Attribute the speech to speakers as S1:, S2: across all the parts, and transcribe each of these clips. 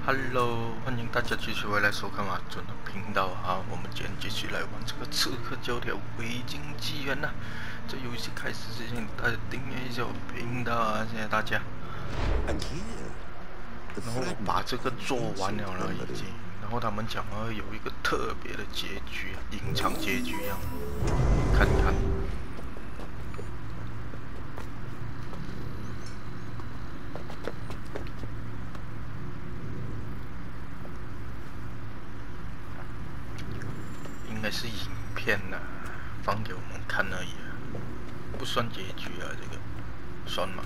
S1: Hello，欢迎大家继续回来收看马准的频道啊！我们今天继续来玩这个《刺客教条：维京纪元》呐。这游戏开始之前，大家订阅一下我频道啊！谢谢大家。然后我把这个做完了已经，然后他们讲了有一个特别的结局，隐藏结局一样，看看。应该是影片呐，放给我们看而已，不算结局啊，这个算吗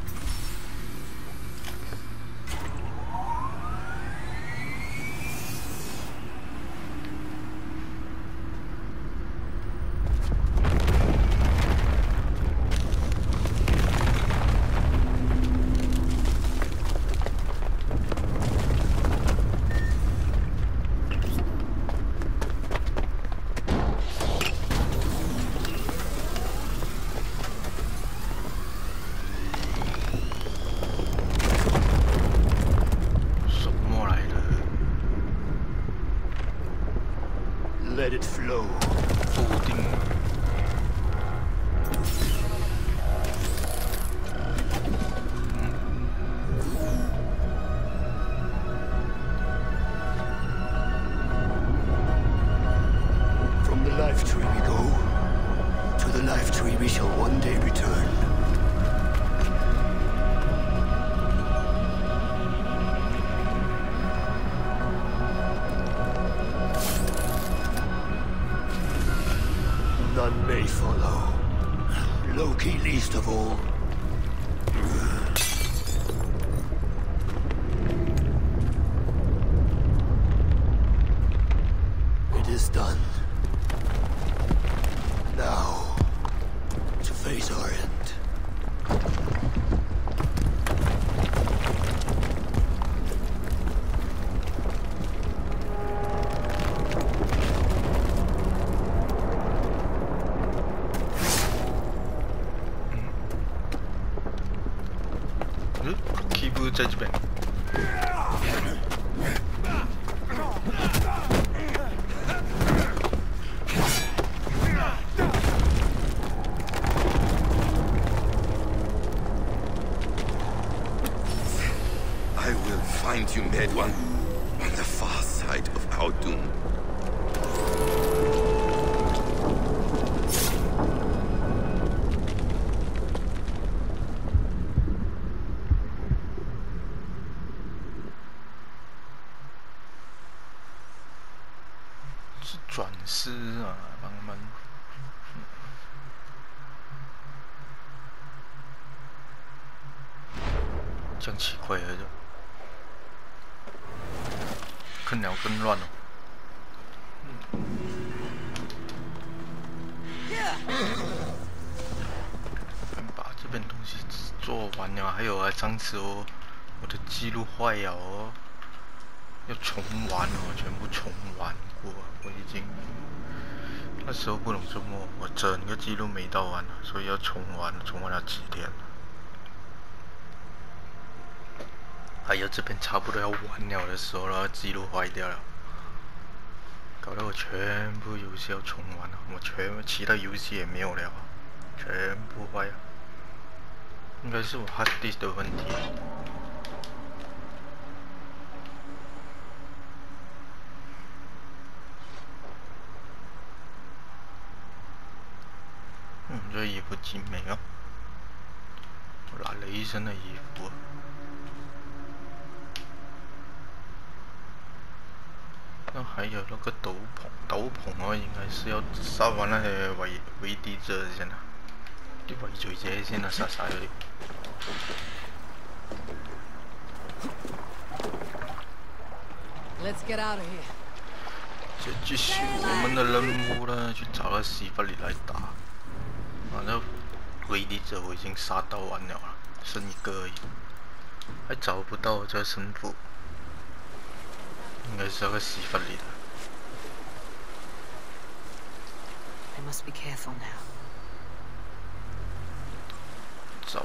S1: ？Let
S2: it flow.
S1: 否定。
S2: From the life tree we go. To the life tree we shall one day return. None may follow. Loki least of all. It is done. Now, to face our end.
S1: Keep 在这边。
S3: I will find you, Mad One, on the far side of our doom.
S1: 是转世啊，帮们。这样奇怪了就，更聊更乱了。把这边东西做完了，还有啊，上次我的记录坏了哦，要重玩哦，全部重玩过，我已经那时候不懂这么，我整个记录没到完了，所以要重玩，重玩了几天了。还有这边差不多要完了的时候，然后记录坏掉了，搞得我全部游戏要重玩了，我其他游戏也没有了，全部坏了，应该是我 hard disk 的问题。这衣服精美哦，我拿雷神的衣服。那还有那个斗篷哦，应该是要杀完那些围敌者先啊，啲围罪者先啊，杀晒佢哋。
S4: Let's get out of here.
S1: 就继续我们的任务了，去找个西弗里来打。啊，那围敌者我已经杀到完了，剩一个而已，还找不到这个神父。应该是那个西弗里的。
S4: I must be careful now.
S1: 走。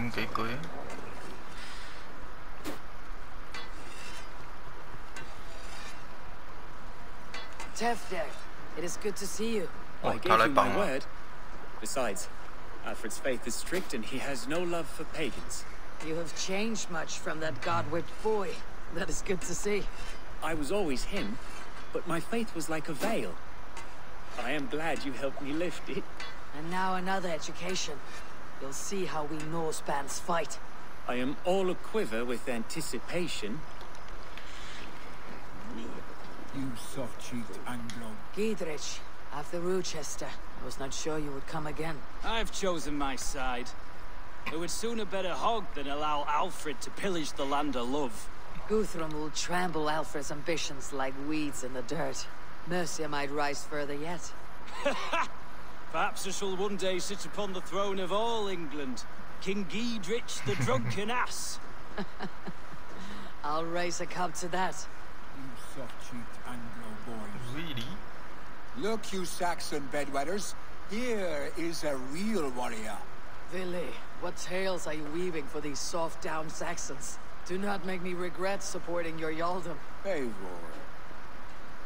S1: 講幾句啊。
S4: Tefder, it is good to see you.
S1: Oh,
S5: I gave you my word. Besides, Alfred's faith is strict and he has no love for pagans.
S4: You have changed much from that god-whipped boy. That is good to see.
S5: I was always him, but my faith was like a veil. I am glad you helped me lift it.
S4: And now another education. You'll see how we Norsebans fight.
S5: I am all aquiver with anticipation.
S2: You soft-cheeked Anglo.
S4: Giedrich, after Rochester. I was not sure you would come again.
S6: I've chosen my side. It would sooner bet a hog than allow Alfred to pillage the land of love.
S4: Guthrum will trample Alfred's ambitions like weeds in the dirt. Mercia might rise further yet.
S6: Perhaps I shall one day sit upon the throne of all England. King Giedrich the drunken ass.
S4: I'll raise a cup to that.
S2: You soft-cheeked Anglo boys.
S1: Really?
S2: Look, you Saxon bedwetters. Here is a real warrior.
S4: Willi, what tales are you weaving for these soft-down Saxons? Do not make me regret supporting your Yaldom.
S2: Eivor.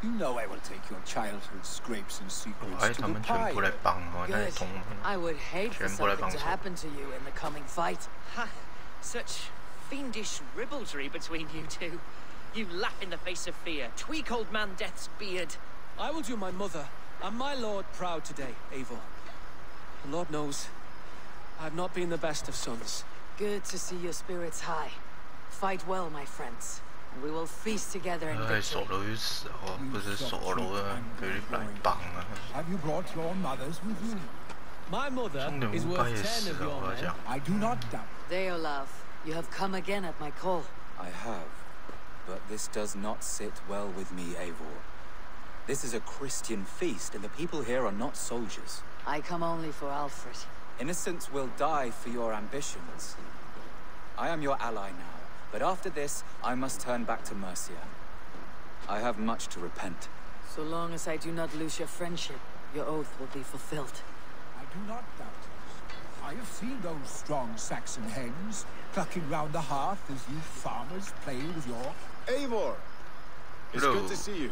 S2: You know I will take your childhood scrapes and secrets
S1: 我喺
S2: to
S1: 他
S2: the
S1: 們全部嚟
S2: pyre.
S1: 幫我，真係
S4: Good.
S1: 痛。
S4: I would hate for
S1: 全部嚟
S4: something
S1: 幫
S4: to
S1: 手。
S4: happen to you in the coming fight.
S7: Ha! Such fiendish ribaldry between you two. You laugh in the face of fear, tweak old man Death's beard.
S8: I will do my mother and my lord proud today, Eivor. The Lord knows, I have not been the best of sons.
S4: Good to see your spirits high. Fight well, my friends. And we will feast together in
S1: 唉，傻
S4: victory.
S1: 女死我，不是傻佬啊，佢嚟幫啊。
S2: Have you brought your mothers with you?
S8: My mother
S1: 真的
S8: is
S1: 無
S8: worth
S1: 該
S8: 10
S1: 死
S8: of
S1: 啊！
S8: your
S1: 我
S8: men.
S1: 講，
S2: I do not doubt.
S4: Deolaf, you have come again at my call.
S9: I have, but this does not sit well with me, Eivor. This is a Christian feast, and the people here are not soldiers.
S4: I come only for Alfred.
S9: Innocents will die for your ambitions. I am your ally now, but after this, I must turn back to Mercia. I have much to repent.
S4: So long as I do not lose your friendship, your oath will be fulfilled.
S2: I do not doubt it. I have seen those strong Saxon hens clucking round the hearth as you farmers play with your...
S10: Eivor! It's
S1: Hello.
S10: good to see you.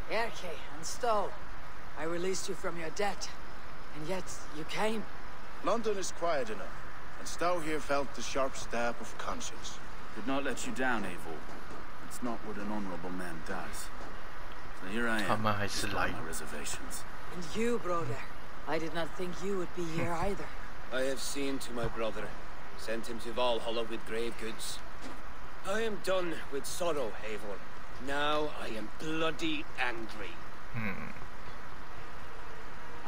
S4: Erke and Stowe, I released you from your debt, and yet you came.
S10: London is quiet enough, and Stowe here felt the sharp stab of conscience.
S11: Did not let you down, Eivor. It's not what an honorable man does. So here I
S1: 他
S11: am,
S1: 們還是
S11: despite
S1: 來。
S11: my reservations.
S4: And you, brother, I did not think you would be here either.
S12: I have seen to my brother, sent him to Valhalla with grave goods. I am done with sorrow, Eivor. Now I am bloody angry.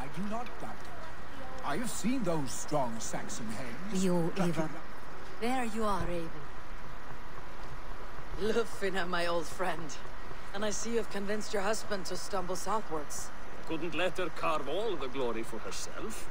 S2: I do not doubt it. I have seen those strong Saxon hens...
S13: You,
S2: clucking
S13: Eivor. There you are, Raven.
S4: Lufina, my old friend. And I see you've convinced your husband to stumble southwards.
S14: Couldn't let her carve all the glory for herself.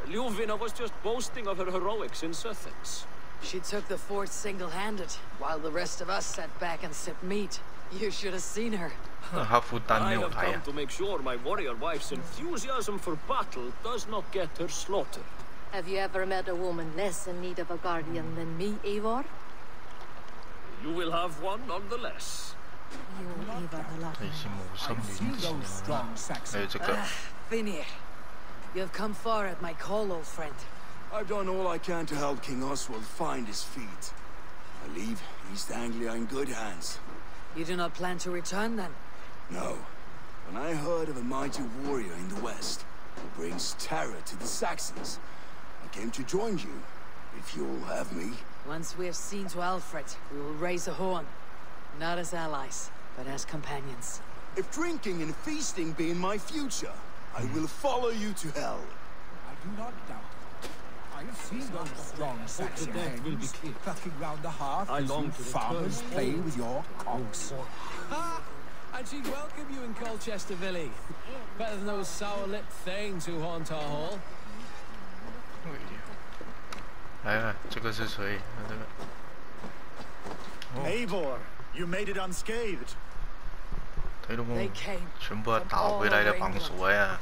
S14: Ljuvina was just boasting of her heroics in Sussex.
S4: She took the fort single-handed, while the rest of us sat back and sipped meat. You should have seen her.
S1: 他負擔
S14: I
S1: 沒有
S14: have
S1: 睇
S14: come
S1: 啊！
S14: to make sure my warrior wife's enthusiasm for battle does not get her slaughtered.
S13: Have you ever met a woman less in need of a guardian than me, Eivor?
S14: You will have one nonetheless.
S13: You, Eivor the
S1: 這
S13: Lucky.
S1: 是無心
S2: I've seen
S1: 戀
S2: those
S1: 情
S2: strong
S1: 啊！還
S2: Saxon...
S1: 有這個
S4: Vinir, you have come far at my call, old friend.
S10: I've done all I can to help King Oswald find his feet. I leave East Anglia in good hands.
S4: You do not plan to return, then?
S10: No. When I heard of a mighty warrior in the west who brings terror to the Saxons, I came to join you, if you'll have me.
S4: Once we have seen to Alfred, we will raise a horn. Not as allies, but as companions.
S10: If drinking and feasting be in my future, I will follow you to hell.
S2: I do not doubt it. I have seen those strong Saxon hens clucking round the hearth
S14: I
S2: as
S14: long
S2: you
S14: to
S2: farmers
S14: return
S2: play
S14: home.
S2: with your cocks.
S8: Ha! And she'd welcome you in Colchester, Willi. Better than those sour-lipped thanes who haunt our hall.
S1: 來了，這個是誰？這個
S10: Eivor, you made it unscathed.
S1: 睇到冇
S4: They？came
S1: 全部係打回來的幫手呀！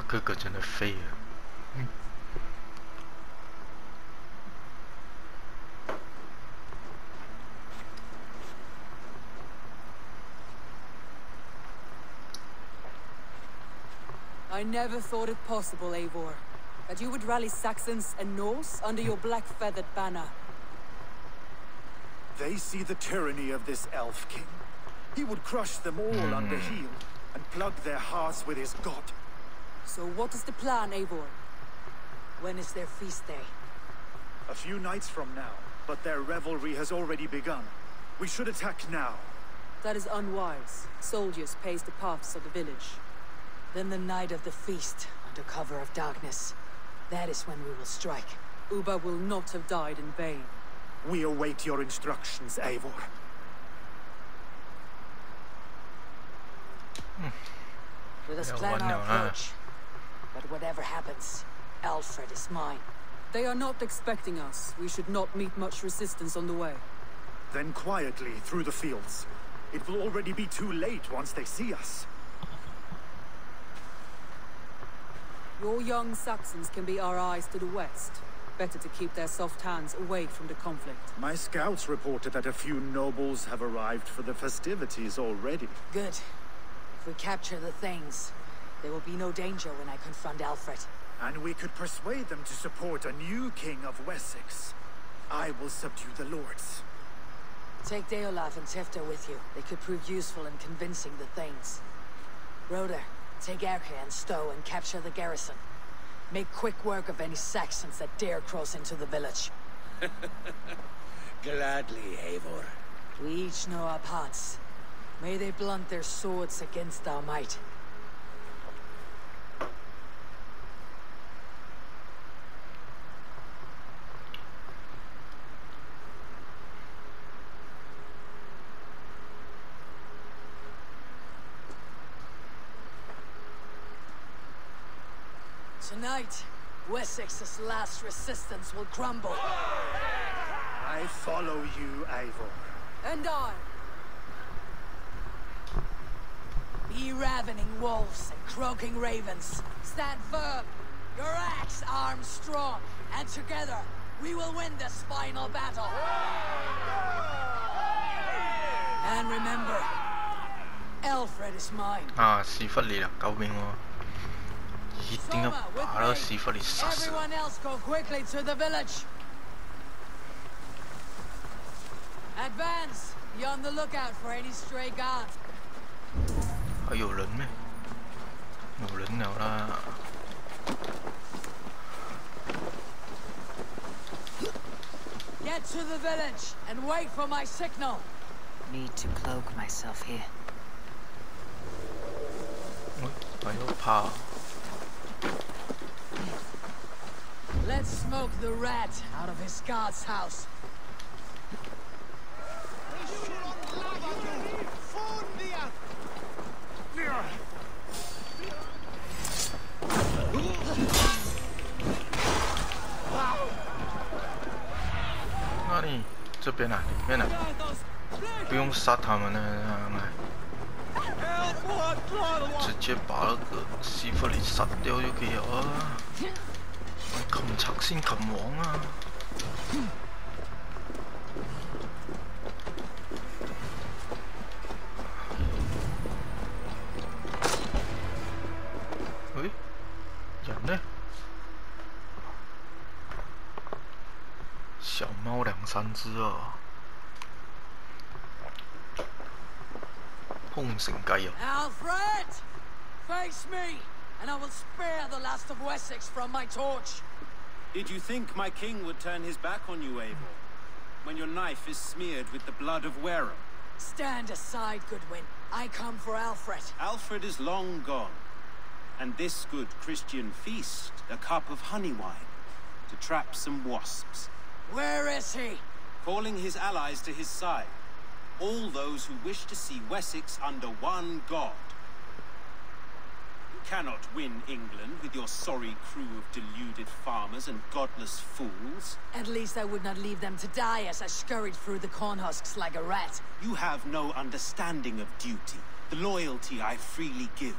S1: 哥哥真的废了。
S4: I never thought it possible, Eivor, that you would rally Saxons and Norse under your black-feathered banner.
S2: They see the tyranny of this elf king. He would crush them all under heel and plug their hearts with his god.
S4: So what is the plan, Eivor? When is their feast day?
S2: A few nights from now, but their revelry has already begun. We should attack now.
S4: That is unwise. Soldiers pace the paths of the village. Then the night of the feast, under cover of darkness. That is when we will strike. Uba will not have died in vain.
S2: We await your instructions, Eivor.
S4: Let us plan our approach. But whatever happens, Alfred is mine. They are not expecting us. We should not meet much resistance on the way.
S2: Then quietly through the fields. It will already be too late once they see us.
S4: Your young Saxons can be our eyes to the west. Better to keep their soft hands away from the conflict.
S2: My scouts reported that a few nobles have arrived for the festivities already.
S4: Good. If we capture the things, there will be no danger when I confront Alfred.
S2: And we could persuade them to support a new king of Wessex. I will subdue the lords.
S4: Take Deolaf and Tefta with you. They could prove useful in convincing the Thanes. Roder, take Erke and Stowe and capture the garrison. Make quick work of any Saxons that dare cross into the village.
S12: Gladly, Eivor.
S4: We each know our parts. May they blunt their swords against our might. Tonight, Wessex's last resistance will crumble.
S2: I follow you, Eivor.
S4: And I. Be ravening wolves and croaking ravens. Stand firm. Your axe arms strong. And together, we will win this final battle. And remember, Alfred is mine.
S1: 啊，屎忽嚟啦！救命喎！一定要把那个屎忽嚟殺死。
S4: Everyone else go quickly to the village. Advance. Be on the lookout for any stray guards.
S1: 还有人咩？有人了啦！
S4: Get to the village and wait for my signal.
S15: Need to cloak myself here.
S1: 还要怕。
S4: Let's smoke the rat out of his guard's house.
S1: 那里这边啊，里面啊，不用杀他们了，直接把那个屎忽嚟殺掉就可以了。擒賊先擒王啊！喂，人呢？小猫2、3只啊！空城計啊！
S4: Alfred, face me, and I will spare the last of Wessex from my torch.
S14: Did you think my king would turn his back on you, Eivor? When your knife is smeared with the blood of Wareham?
S4: Stand aside, Goodwin. I come for Alfred.
S14: Alfred is long gone. And this good Christian feast, a cup of honey wine, to trap some wasps.
S4: Where is he?
S14: Calling his allies to his side. All those who wish to see Wessex under one god. You cannot win England with your sorry crew of deluded farmers and godless fools.
S4: At least I would not leave them to die as I scurried through the corn husks like a rat.
S14: You have no understanding of duty, the loyalty I freely give.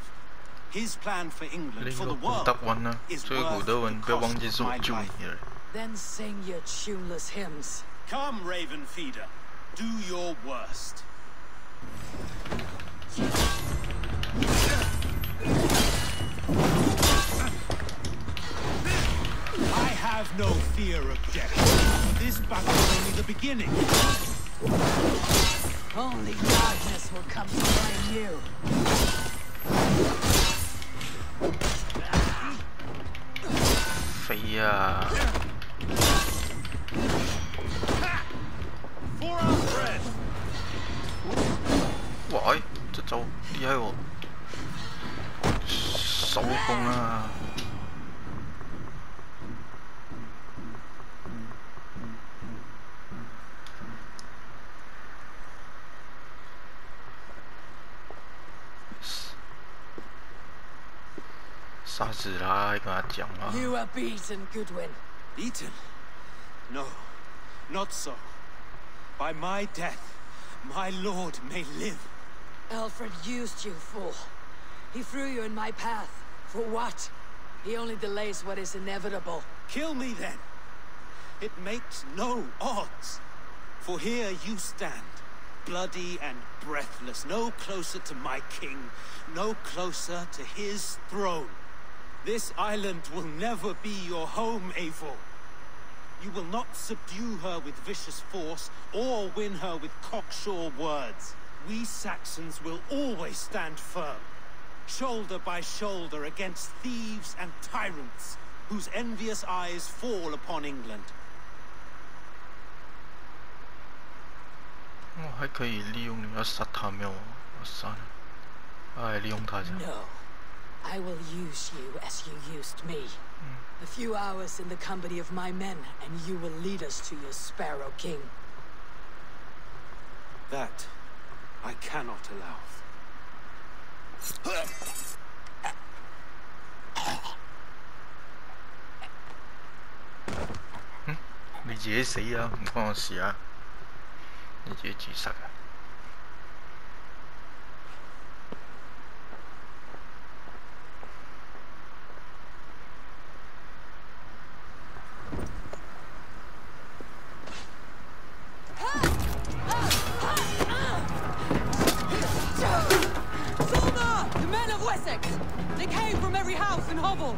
S14: His plan for England, for the
S1: 古
S14: world,
S1: 德温啊，
S14: is
S1: 所以古
S14: worth
S1: 德
S14: the
S1: 温不要忘
S14: cost
S1: 记
S14: of
S1: 是我
S14: my
S1: 救
S14: life.
S1: 你的。
S4: Then sing your tuneless hymns.
S14: Come, Raven Feeder, do your worst. I have no fear of death. This battle is only the beginning.
S4: Only darkness will come to claim you.
S14: For our friend.
S1: 哇！这招厉害哦，手工啊！杀死他，还跟他讲吗？
S4: You are beaten, Goodwin.
S14: Beaten? No, not so. By my death, my lord may live.
S4: Alfred used you, fool. He threw you in my path. For what? He only delays what is inevitable.
S14: Kill me then. It makes no odds. For here you stand, bloody and breathless, no closer to my king, no closer to his throne. This island will never be your home, Eivor. You will not subdue her with vicious force, or win her with cocksure words. We Saxons will always stand firm, shoulder by shoulder against thieves and tyrants, whose envious eyes fall upon England.
S1: 我还可以利用你要杀他没有？我算了，哎，利用他一下。
S4: No. I will use you as you used me. A few hours in the company of my men, and you will lead us to your Sparrow King.
S14: That I cannot allow.
S1: 你自己死啊，唔關我事啊！你自己自殺啊！
S4: The men of Wessex! They came from every house and hovel!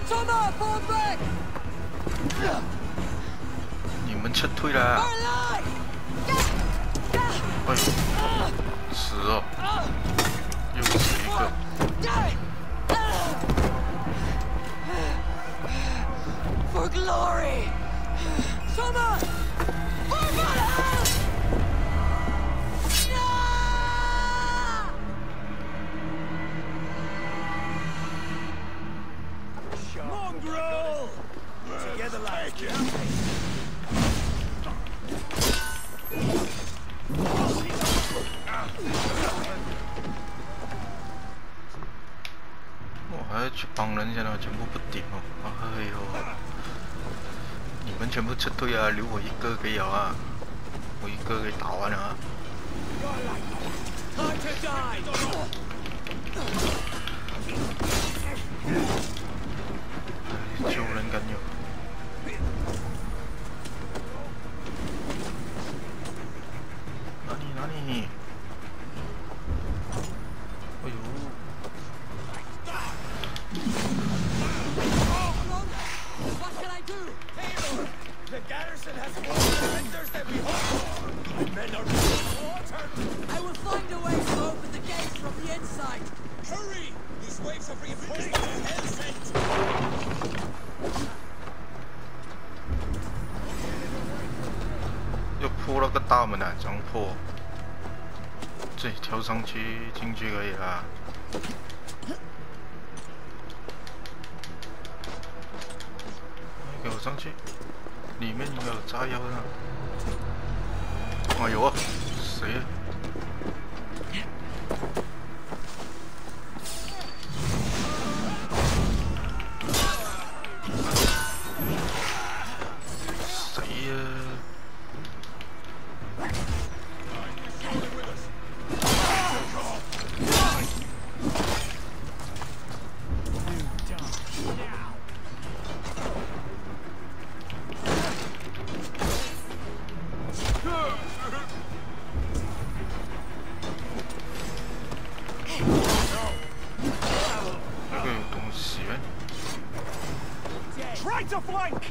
S4: Thomas, fall back!
S1: 你们撤退啦！ 哎，死哦！又死一个。
S4: For glory! Thomas! For Valhalla!
S14: Mongrel! Together, lads.
S1: 我还要去帮人家呢，全部不顶哦！哎呦，你们全部撤退啊，留我一个给咬啊！我一个给打完了啊！救人敢有？哪里？哎呦！
S4: What can I do?
S10: The garrison has more defenders than we hoped for. My men are being slaughtered.
S4: I will find a way to open the gates from the inside.
S10: Hurry! These waves of reinforcements are hell-sent.
S1: 又破了个大门啊，这样破，自己跳上去进去可以啦。给我上去，里面应该有炸药的。哎呦，谁？
S14: to flank!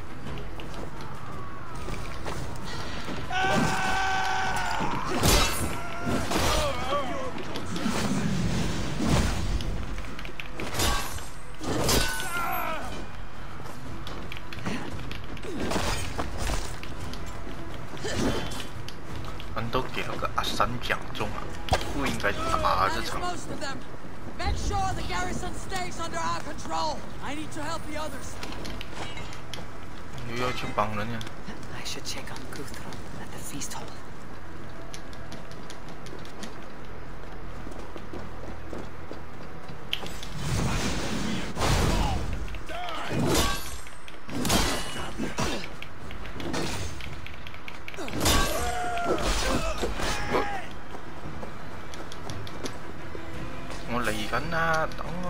S1: 人都给了个阿三奖中啊，不应该打这场。
S4: Make sure the garrison stays under our control. I need to help the others.
S1: 又要去帮人呀
S15: I should check on Guthrum at the feast hall.
S1: 我嚟緊啦，等我。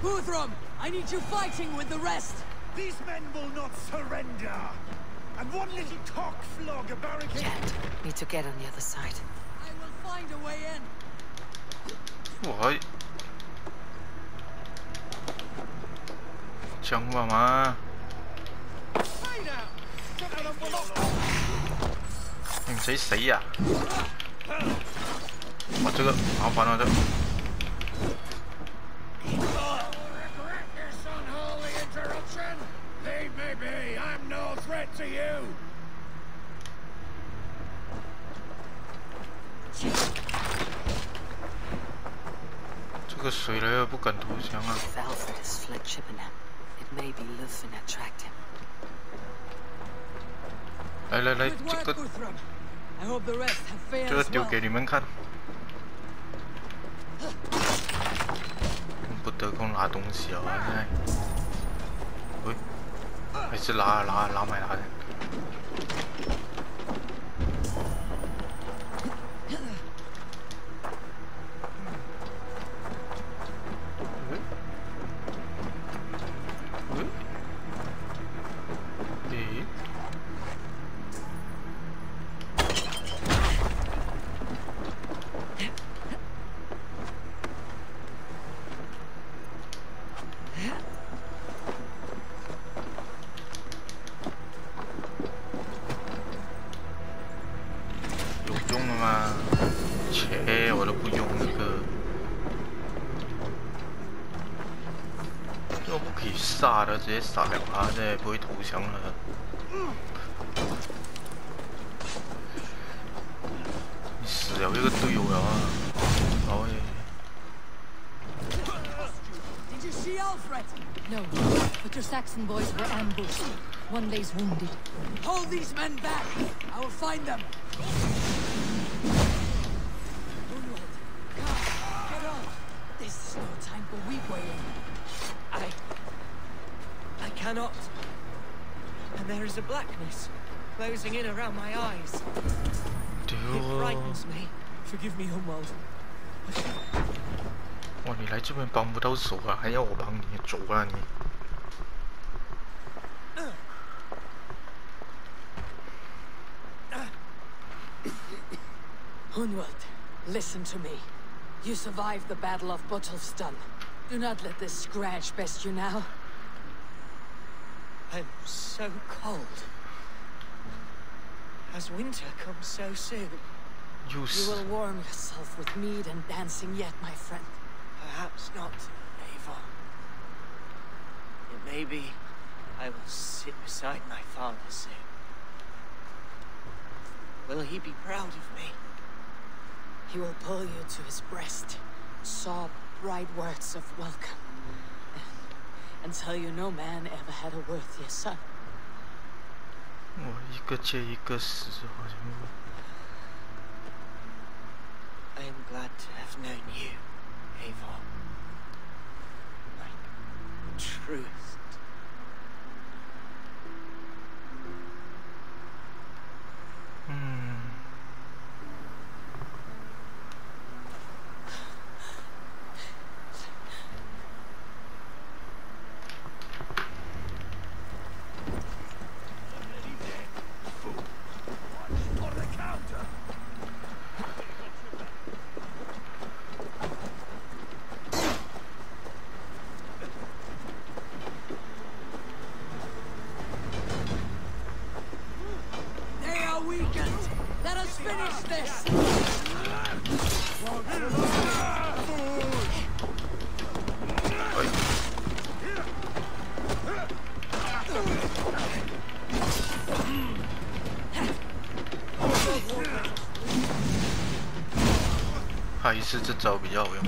S4: Guthrum, I need you fighting with the rest.
S14: These men will not surrender. And one little cock flog a barricade.
S15: Can't. Need to get on the other side.
S4: I will find a way in.
S1: 我讲话嘛？你唔使死呀！我这个麻烦了，这。
S14: I'm no threat to you.
S1: 这个谁来也不敢投降啊！
S15: Valfred has fled Chippenham. It may be Lufin that tracked him.
S1: 来来来，
S4: Good work, Guthrum. I hope the rest have fared
S1: 这个
S4: as
S1: 丢
S4: well.
S1: 给你们看。不得空拿东西啊！现在，喂，还是拿买拿的。 我都不用那个，这不可以杀的，直接杀了他，这也不会投降了。你死了一个队友了啊！好耶。
S4: Did you see Alfred?
S13: No, but your Saxon boys were ambushed. One lays wounded.
S4: Hold these men back. I will find them. This is no time for weak waiting.
S7: I cannot. And there is a blackness closing in around my eyes. It frightens me.
S8: Forgive me, Humwald.
S1: 哇，你来这边帮不到手啊，还要我帮你走啊你？
S4: Hunwald, listen to me. You survived the Battle of Bottleston. Do not let this scratch best you now.
S7: I'm so cold. Has winter come so soon?
S4: You will warm yourself with mead and dancing yet, my friend.
S7: Perhaps not, Eivor. It may be I will sit beside my father soon. Will he be proud of me?
S4: He will pull you to his breast, sob bright words of welcome, and tell you no man ever had a worthier son.
S1: 我一个接一个死，好像。
S7: I am glad to have known you, Eivor. My truest.
S4: weakened. Let us finish this.
S1: 还是这招比较有用。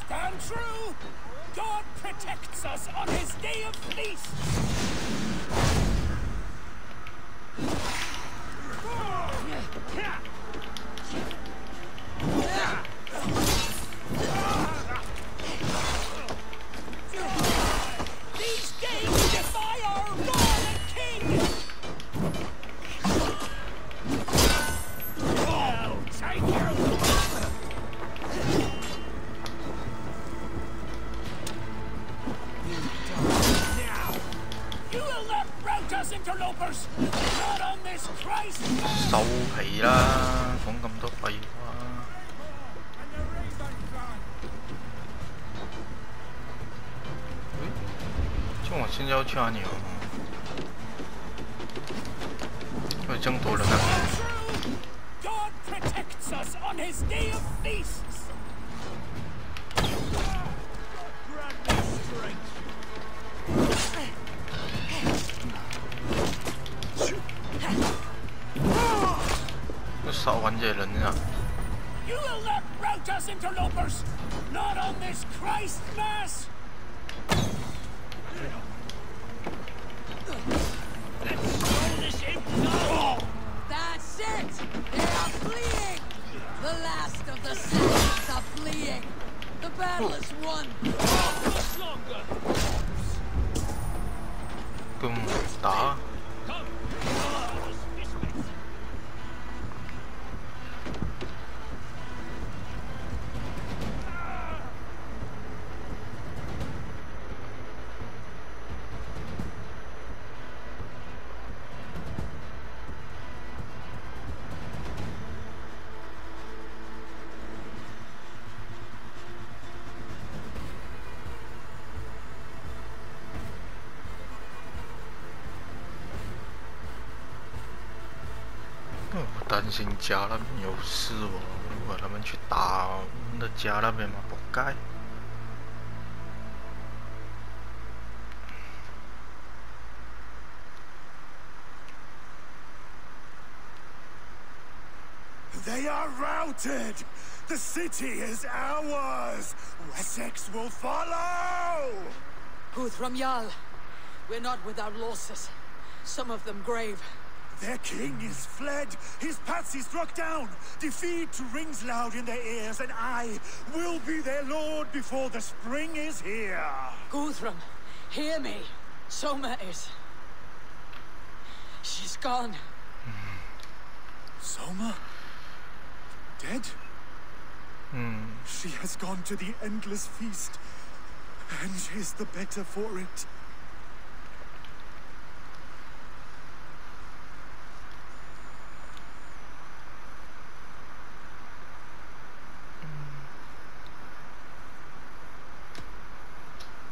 S2: Stand true. God protects us on his day of feast. These games defy our Lord and King. Oh, take your You will not rout us, interlopers! Not on this Christ!
S1: 收皮啦，講咁多廢話。就我現在要去哪裡啊？會這樣多人啊
S2: God protects us on his day of feasts! Grant me strength!
S1: 都少玩這人啊！
S2: You will not rout us, interlopers! Not on this Christ Mass! Let's throw this in! No!
S4: That's it! They are fleeing! The last of the Saxons are fleeing! The battle is won!
S2: Much longer!
S1: 咁打？ 我担心家那边有事哦，如果他们去打我们的家那边嘛，不该。
S2: They are routed! The city is ours! Wessex will follow!
S4: Guthrum Jarl, we're not without losses. Some of them grave.
S2: Their king is fled, his patsy struck down, defeat rings loud in their ears, and I will be their lord before the spring is here.
S4: Guthrum, hear me. Soma is... She's gone.
S2: Soma? Dead? She has gone to the endless feast, and is the better for it.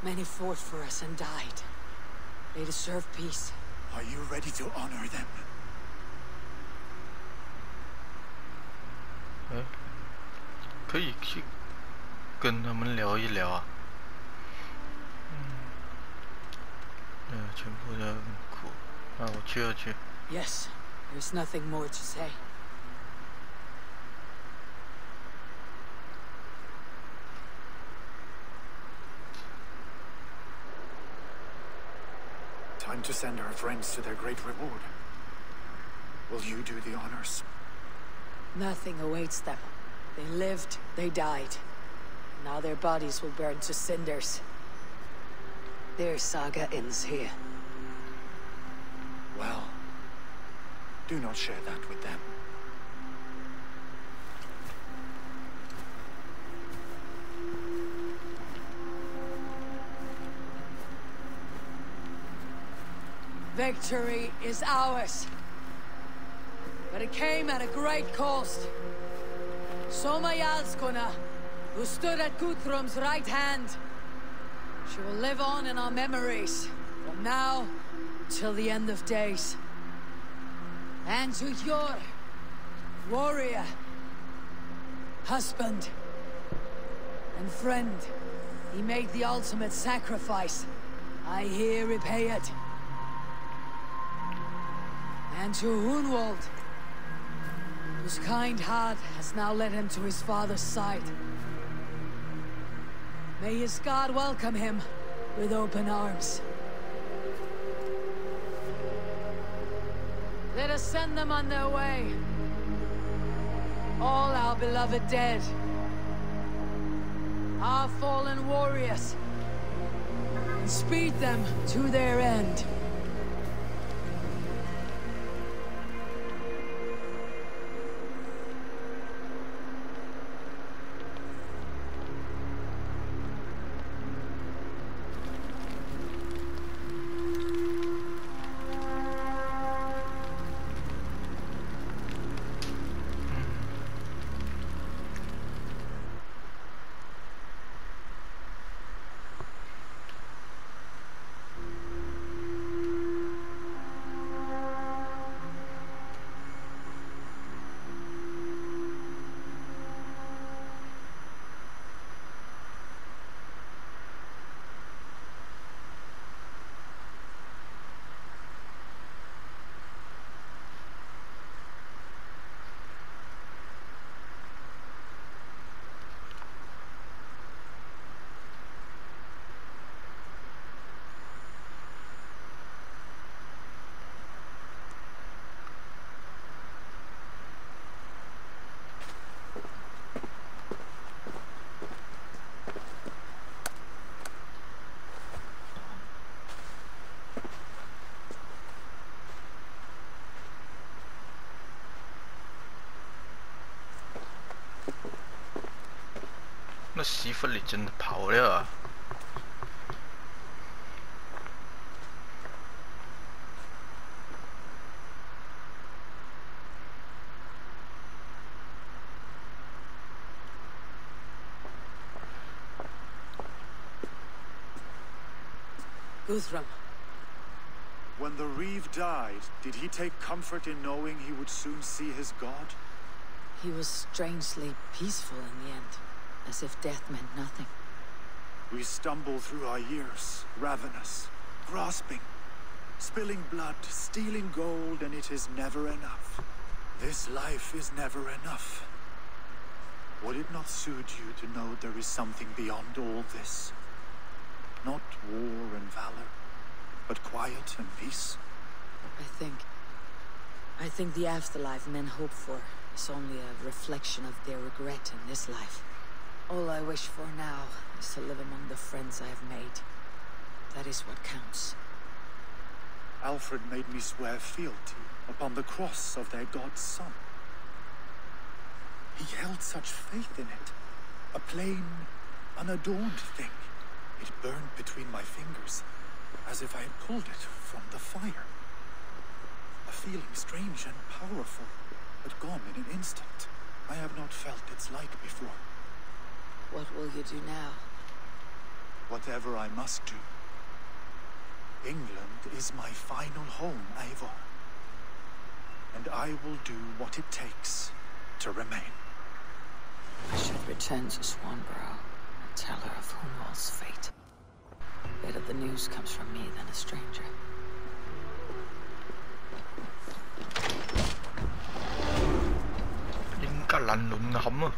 S4: Many fought for us and died. They deserve peace.
S2: Are you ready to honor them?
S1: 可以去跟他们聊一聊啊。全部都很苦。啊，我去。
S4: Yes, there's nothing more to say.
S2: Time to send our friends to their great reward. Will you do the honors?
S4: Nothing awaits them. They lived, they died. Now their bodies will burn to cinders. Their saga ends here.
S2: Well, do not share that with them.
S4: Victory is ours. But it came at a great cost. Soma Jarlskona, who stood at Guthrum's right hand. She will live on in our memories, from now till the end of days. And to your warrior, husband, and friend, he made the ultimate sacrifice. I here repay it. And to Hunwald, whose kind heart has now led him to his father's side. May his God welcome him with open arms. Let us send them on their way. All our beloved dead. Our fallen warriors. And speed them to their end.
S1: 那媳妇里真的跑了。
S4: Guthrum.
S2: When the Reeve died, did he take comfort in knowing he would soon see his god?
S4: He was strangely peaceful in the end, as if death meant nothing.
S2: We stumble through our years, ravenous, grasping, spilling blood, stealing gold, and it is never enough. This life is never enough. Would it not suit you to know there is something beyond all this? Not war and valor, but quiet and peace?
S4: I think the afterlife men hope for is only a reflection of their regret in this life. All I wish for now is to live among the friends I have made. That is what counts.
S2: Alfred made me swear fealty upon the cross of their god's son. He held such faith in it. A plain, unadorned thing. It burned between my fingers, as if I had pulled it from the fire. A feeling strange and powerful, but gone in an instant. I have not felt its like before.
S4: What will you do now?
S2: Whatever I must do. England is my final home, Eivor. And I will do what it takes to remain.
S15: I should return to Swanborough and tell her of Hunwald's fate. Better the news comes from me than a stranger.
S1: Cả lạnh lùng hỏng à.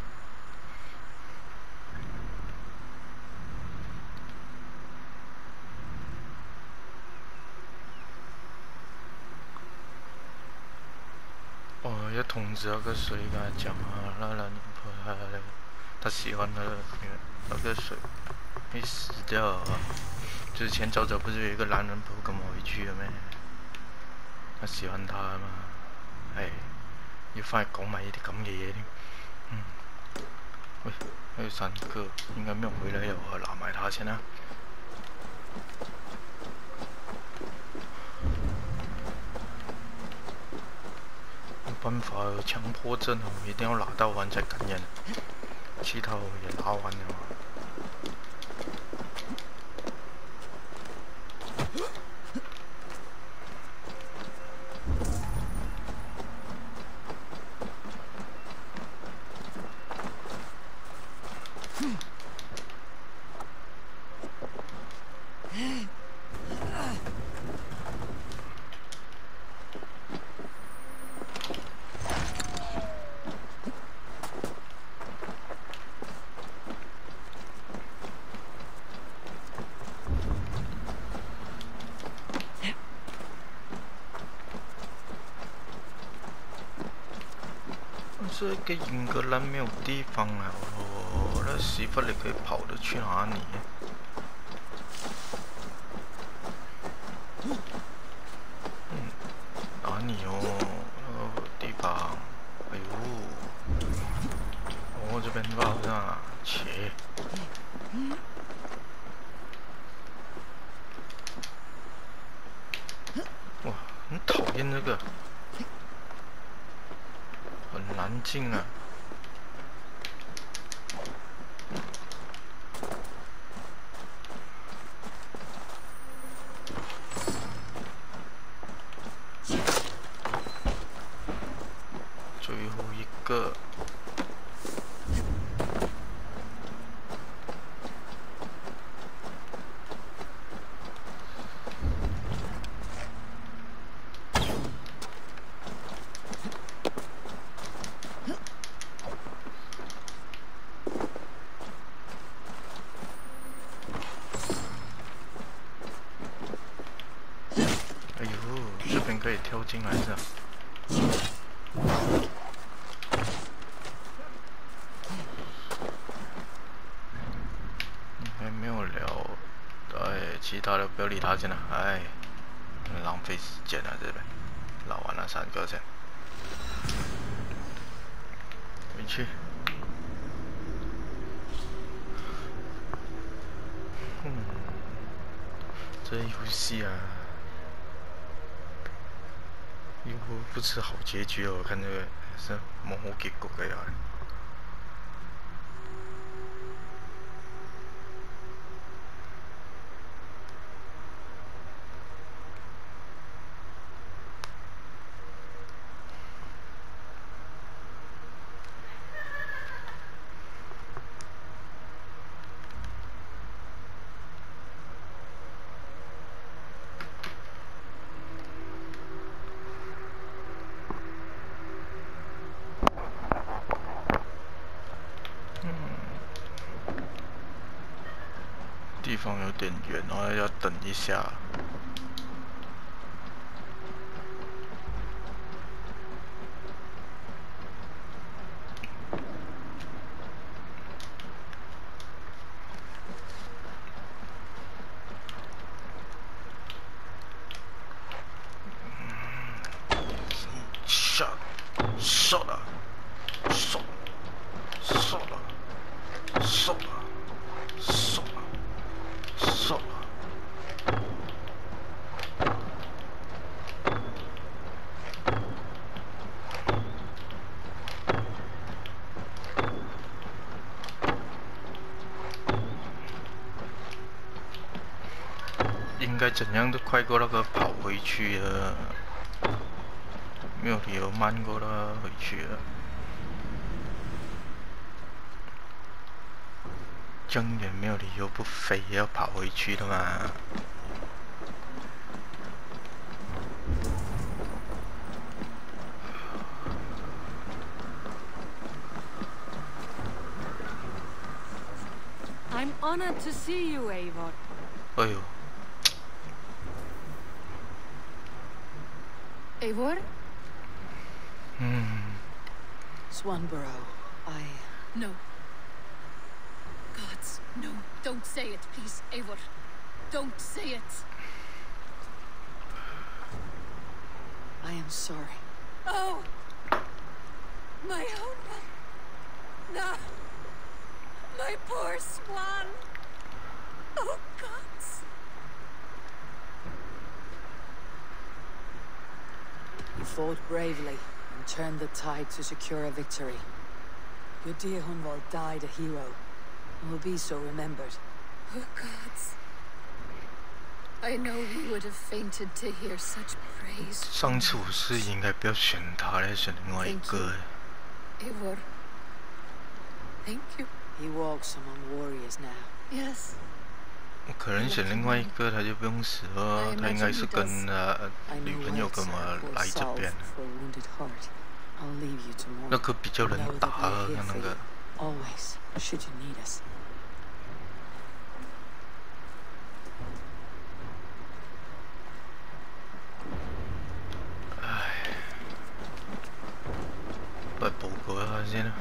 S1: 要通知那个谁跟他讲啊，那男朋友他喜欢的那个谁没死掉啊。之前早早不是有一个男人婆咁委屈嘅咩？他喜歡他嘛，係要翻去講埋呢啲咁嘅嘢添。喂，那個三哥應該沒有回來呀，我拿埋他先啊。沒辦法，有強迫症哦，一定要拿到完才感染，其他也拿完了。这个英格兰没有地方了哦，那媳妇你可以跑得去哪里？哪里哦？地方，哎呦，哦这边吧好像切。哇，很讨厌这个，很难进啊。最后一个。哎呦，这边可以跳进来的。还没有聊，哎，其他的不要理他先了，哎，浪费时间了这边，老完了3个先，回去。这游戏啊，又不是好结局哦，我看这个是冇好结局嘅又係。地方有点远哦，要等一下。射了，射了，射了，射了，射了，射了。应该怎样都快过那个跑回去了。没有理由慢过他回去了，这样也没有理由不飞也要跑回去的嘛。
S16: I'm honored to see you, Eivor.
S1: 哎呦
S16: Eivor?
S4: Swanborough,
S16: No. Gods, no. Don't say it, please, Eivor. Don't say it.
S4: I am sorry.
S16: Oh! My uncle! No! My poor swan! Oh, gods!
S4: You fought bravely and turned the tide to secure a victory. Your dear Hunwald died a hero and will be so remembered.
S16: Oh, gods. I know he would have fainted to hear such praise.
S1: 上次我是应该不要选他来选另外一个。
S16: Eivor. Thank you.
S4: He walks among warriors now.
S16: Yes.
S1: 我可能选另外一个，他就不用死了。他应该是跟女朋友跟我来这边。那个比较能打，像那个。
S4: Always, should you need us.
S1: 唉，不報告啦。现呢，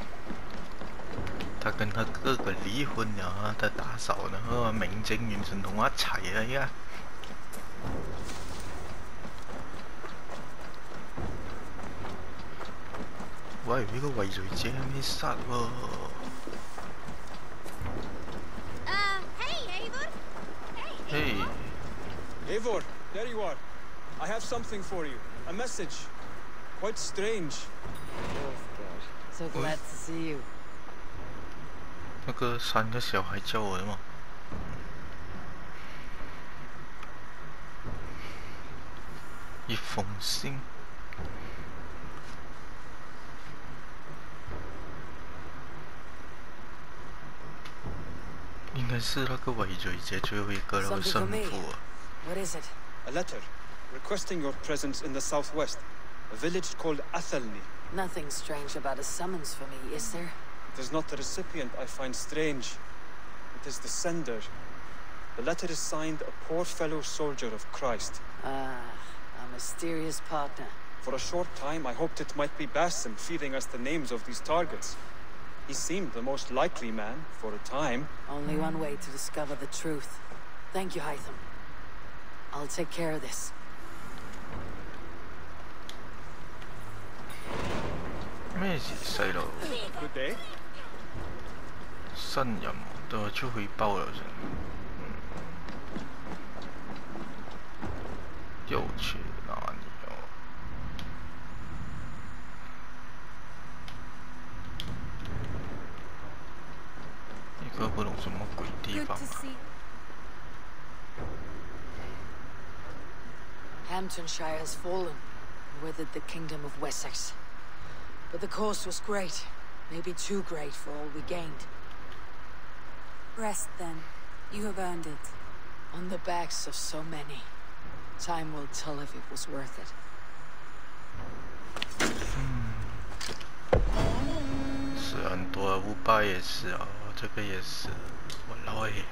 S1: 他跟他哥哥离婚了啊，他打嫂呢，名正言順同我一齊啊依家。喂，呢個圍罪者未殺喎。
S16: Hey, Eivor.
S1: Hey.
S8: Eivor, there you are. I have something for you. A message. Quite strange.
S4: Oh, God. So glad to see you.
S1: 那个3个小孩叫我的吗？一封信。应该是那个围罪者最后一个那个神父。
S4: What is it?
S8: A letter requesting your presence in the southwest, a village called Athelney.
S4: Nothing strange about a summons for me, is there?
S8: It is not the recipient I find strange. It is the sender. The letter is signed a poor fellow soldier of Christ.
S4: Ah, a mysterious partner.
S8: For a short time, I hoped it might be Basim feeding us the names of these targets. He seemed the most likely man, for a time.
S4: Only one way to discover the truth. Thank you, Hytham. I'll take care of this.
S8: Good day.
S1: 新任務都出去包了又去哪里哦？一个不懂什么鬼地方。
S4: Hamptonshire has fallen, and withered the kingdom of Wessex. But the cost was great, maybe too great for all we gained.
S16: Rest then. You have earned it.
S4: On the backs of so many. Time will tell if it was worth it.
S1: 是很多啊，500也是哦，这个也是，我老耶。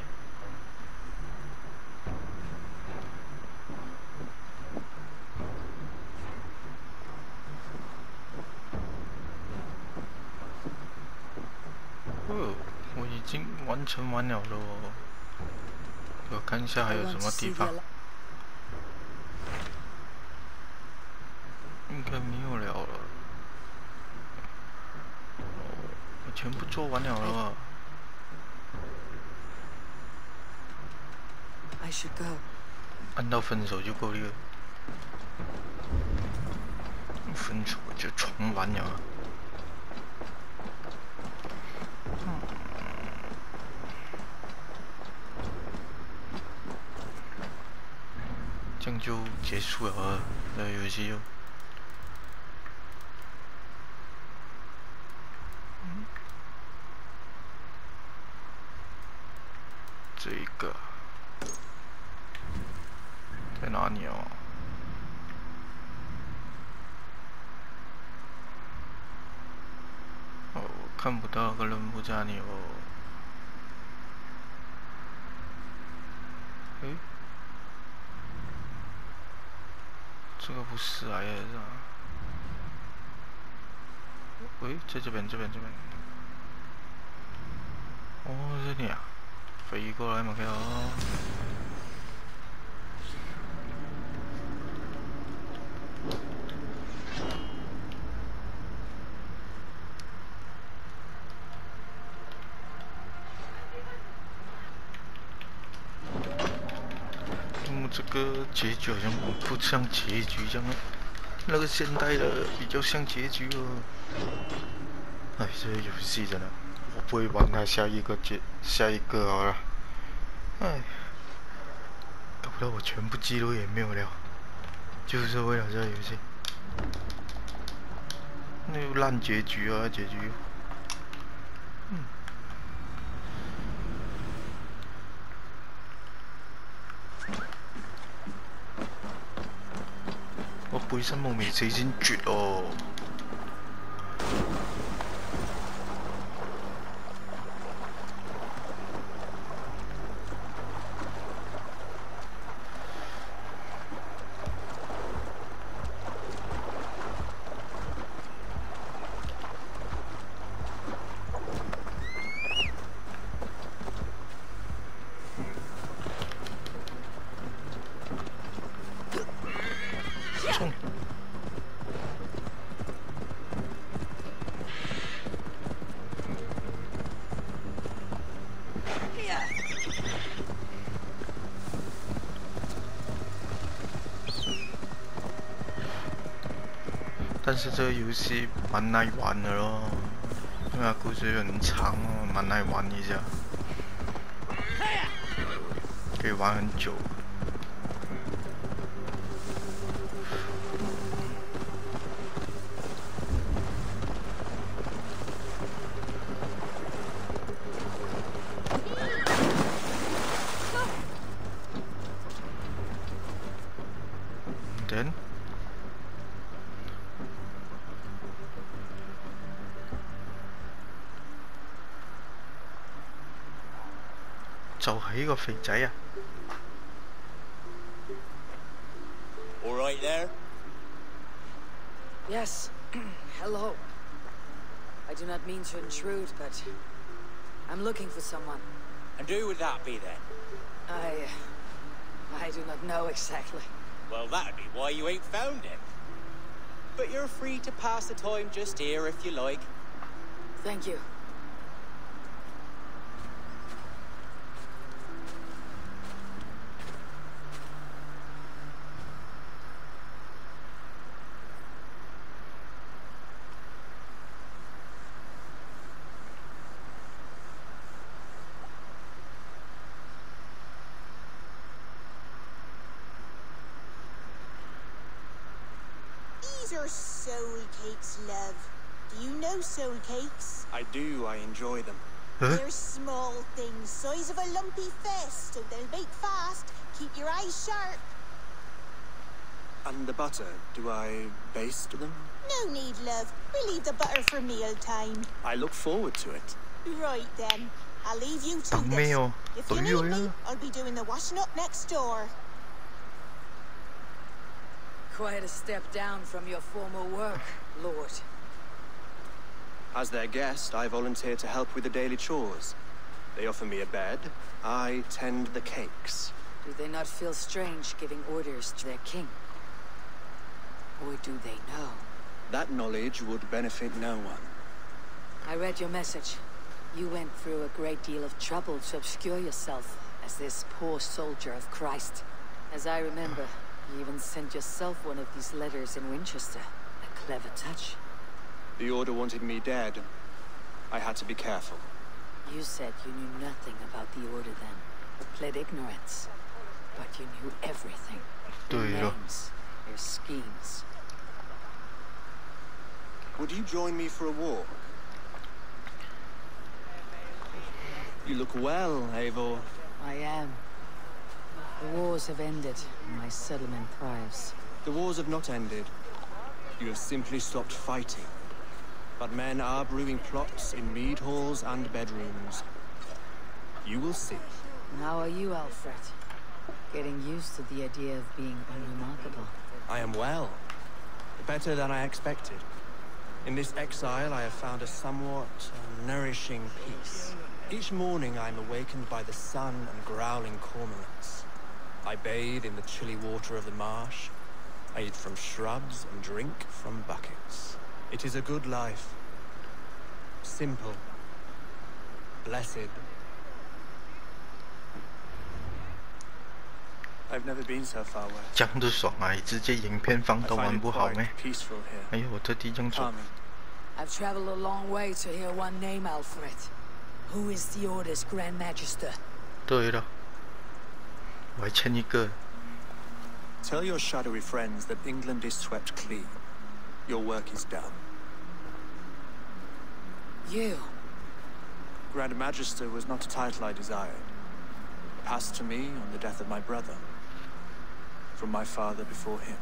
S1: 哦，我已经完成完了咯。我看一下还有什么地方。应该没有了了。我全部做完了了。
S4: I should go.
S1: 按到分手就够了。分手就重玩了。这样就结束了这个游戏就。这一个在哪里哦？哦，我看不到个人物在哪里哦。诶，这个不是啊，也是啊。喂，在这边。哦，这里啊。飞过来嘛，给我。这个结局好像不像结局这样，那个现代的比较像结局哦。哎，这个游戏真的。我不会玩它下一个好了，哎，搞不到我全部记录也没有了，就是为了这个游戏。那又烂结局啊，结局。我背身冇未死先絕哦。但是这个游戏蛮耐玩的咯，因为它故事很长哦，蛮耐玩一下，可以玩很久。Then就係呢個肥仔啊
S12: All right there?
S4: Yes. Hello. I do not mean to intrude, but I'm looking for someone.
S12: And who would that be then?
S4: I do not know exactly.
S12: Well, that'd be why you ain't found him. But you're free to pass the time just here if you like.
S4: Thank you.
S17: These are soul cakes, love. Do you know soul cakes?
S14: I do. I enjoy them.
S17: They're small things, size of a lumpy fist, so they'll bake fast. Keep your eyes sharp.
S14: And the butter, do I baste them?
S17: No need, love. We'll leave the butter for meal time.
S14: I look forward to it.
S17: Right then. I'll leave you to this. If you need me, I'll be doing the washing up next door.
S4: Quite a step down from your former work, Lord.
S14: As their guest, I volunteer to help with the daily chores. They offer me a bed. I tend the cakes.
S4: Do they not feel strange giving orders to their king? Or do they know?
S14: That knowledge would benefit no one.
S4: I read your message. You went through a great deal of trouble to obscure yourself as this poor soldier of Christ. As I remember, you even sent yourself one of these letters in Winchester. A clever touch.
S14: The Order wanted me dead. I had to be careful.
S4: You said you knew nothing about the Order then. Pled ignorance. But you knew everything. Their names, their schemes.
S14: Would you join me for a walk? You look well, Eivor.
S4: I am. The wars have ended, and my settlement thrives.
S14: The wars have not ended. You have simply stopped fighting. But men are brewing plots in mead halls and bedrooms. You will see.
S4: How are you, Alfred? Getting used to the idea of being unremarkable.
S14: I am well. Better than I expected. In this exile, I have found a somewhat nourishing peace. Each morning, I am awakened by the sun and growling cormorants. I bathe in the chilly water of the marsh. I eat from shrubs and drink from buckets. It is a good life. Simple. Blessed. I've never been so far west.
S1: 这样就爽啊！直接影片放都玩不好咩？哎呦，我特地这样做。
S4: I've traveled a long way to hear one name, Alfred. Who is the Order's Grand Magister?
S1: 对了，我还欠一个。
S14: Tell your shadowy friends that England is swept clean. Your work is done.
S4: You?
S14: Grand Magister was not a title I desired. Passed to me on the death of my brother. From my father before him.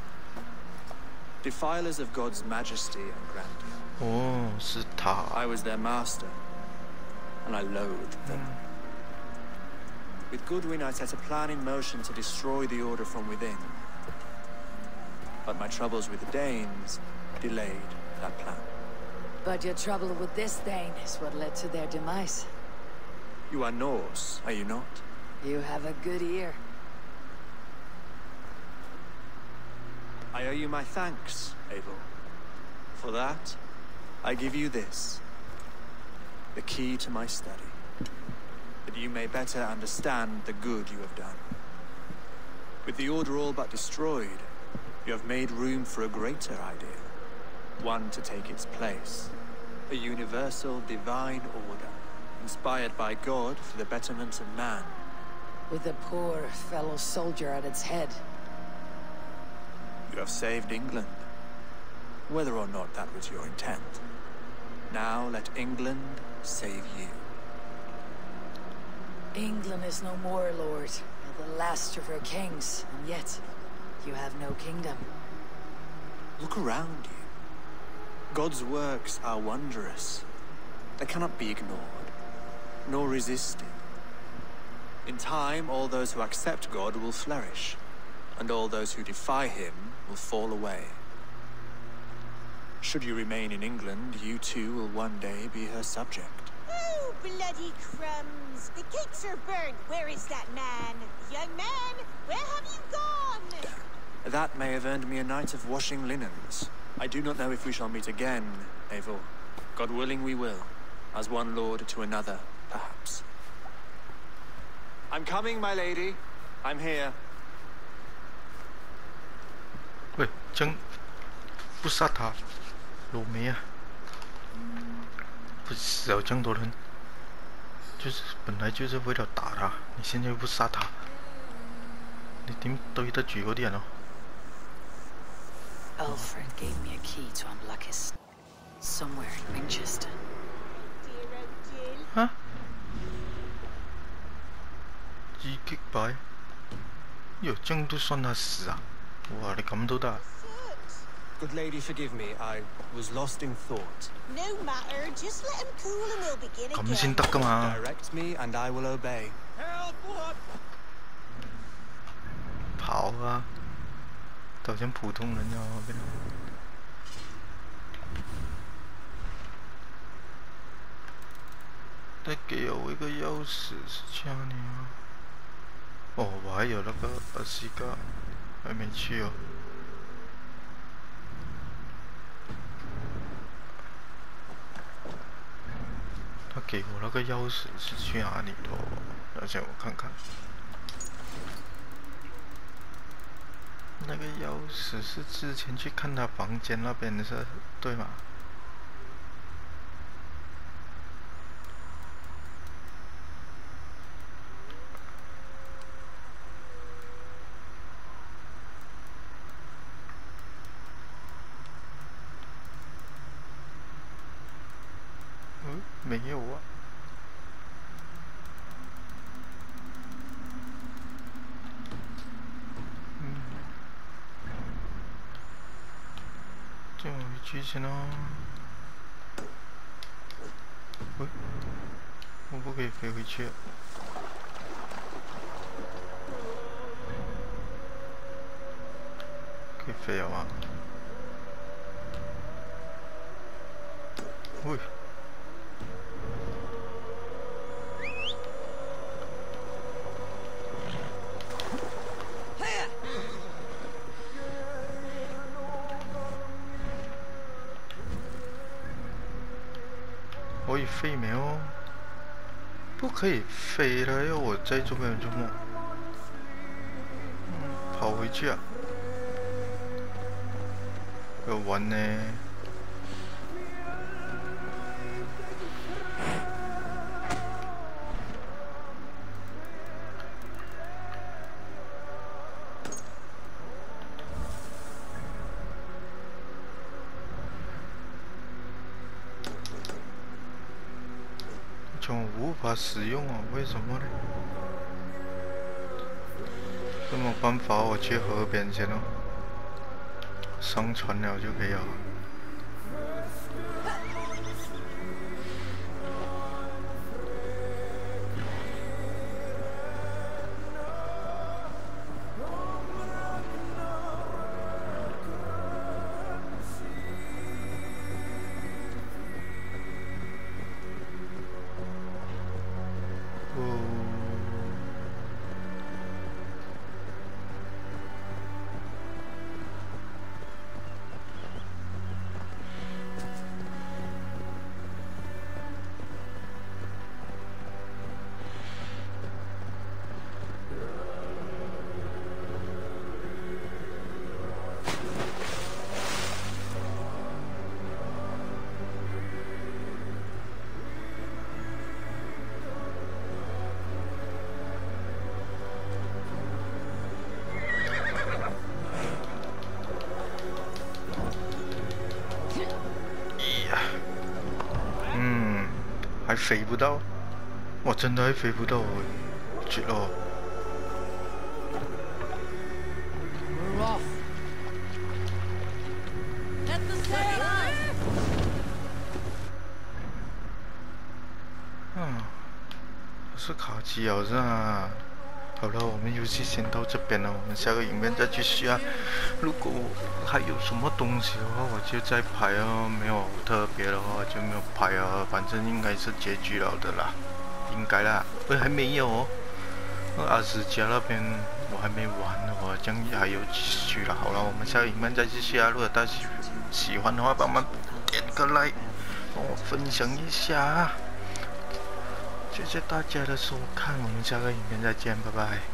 S14: Defilers of God's majesty and grandeur.
S1: 哦，是他。
S14: I was their master, and I loathed them. With Goodwin, I set a plan in motion to destroy the Order from within. But my troubles with the Danes delayed that plan.
S4: But your trouble with this Dane is what led to their demise.
S14: You are Norse, are you not?
S4: You have a good ear.
S14: I owe you my thanks, Eivor. For that, I give you this. The key to my study. That you may better understand the good you have done. With the Order all but destroyed, you have made room for a greater idea.
S8: one to take its place. A universal divine order, inspired by God for the betterment of man.
S4: With a poor fellow soldier at its head.
S8: You have saved England, whether or not that was your intent. Now let England save you.
S4: England is no more, Lord. You're the last of her kings, and yet you have no kingdom.
S8: Look around you. God's works are wondrous. They cannot be ignored, nor resisted. In time, all those who accept God will flourish, and all those who defy him will fall away. Should you remain in England, you too will one day be her subject.
S17: Oh, bloody crumbs! The cakes are burnt. Where is that man? Young man, where have you gone?
S8: That may have earned me a night of washing linens. I do not know if we shall meet again, Eivor. God willing we will, as one lord to another, perhaps. I'm coming, my lady. I'm here.
S1: 喂，真不杀他，老梅啊！不死了这么多人，就是本来就是为了打他，你现在又不杀他，你點對得住嗰啲人啊？
S15: Alfred gave me a key to unlock his somewhere in Winchester.
S1: 嚇？已擊敗？喲，真都信他死啊！哇，你咁都得啊？
S8: Good lady, forgive me. I was lost in thought.
S17: No matter, just let him cool and we'll begin again.
S1: 咁先得㗎嘛？
S8: Direct me and I will obey.
S17: Help! What?
S1: 跑啊！就像普通人一样，我跟你。再给我一个钥匙是这样的吗？哦，我还有那个巴西嘎，还没去哦。他给我那个钥匙是去哪里的？而且我看看。 那个钥匙是之前去看他房间那边的是对吗？没有啊。 这样回去先哦。喂，我不可以飞回去。可以飞了吗？喂。 可以飞没有？不可以飞了，要我在这边做梦。跑回去啊！要玩呢。就无法使用啊？为什么呢？有没有办法我去河边先哦？上船了就可以了。呀，还飞不到，我真的还飞不到，绝了。是卡机好像。好了，我们游戏先到这边了，我们下个影片再继续啊。如果还有什么东西的话，我就再拍哦。没有特别的话就没有拍哦。反正应该是结局了的啦，应该啦。还没有哦。阿斯加那边我还没完哦，这样还有继续了。好了，我们下个影片再继续啊。如果大家喜欢的话，帮忙点个 like， 帮我分享一下。谢谢大家的收看，我们下个影片再见，拜拜。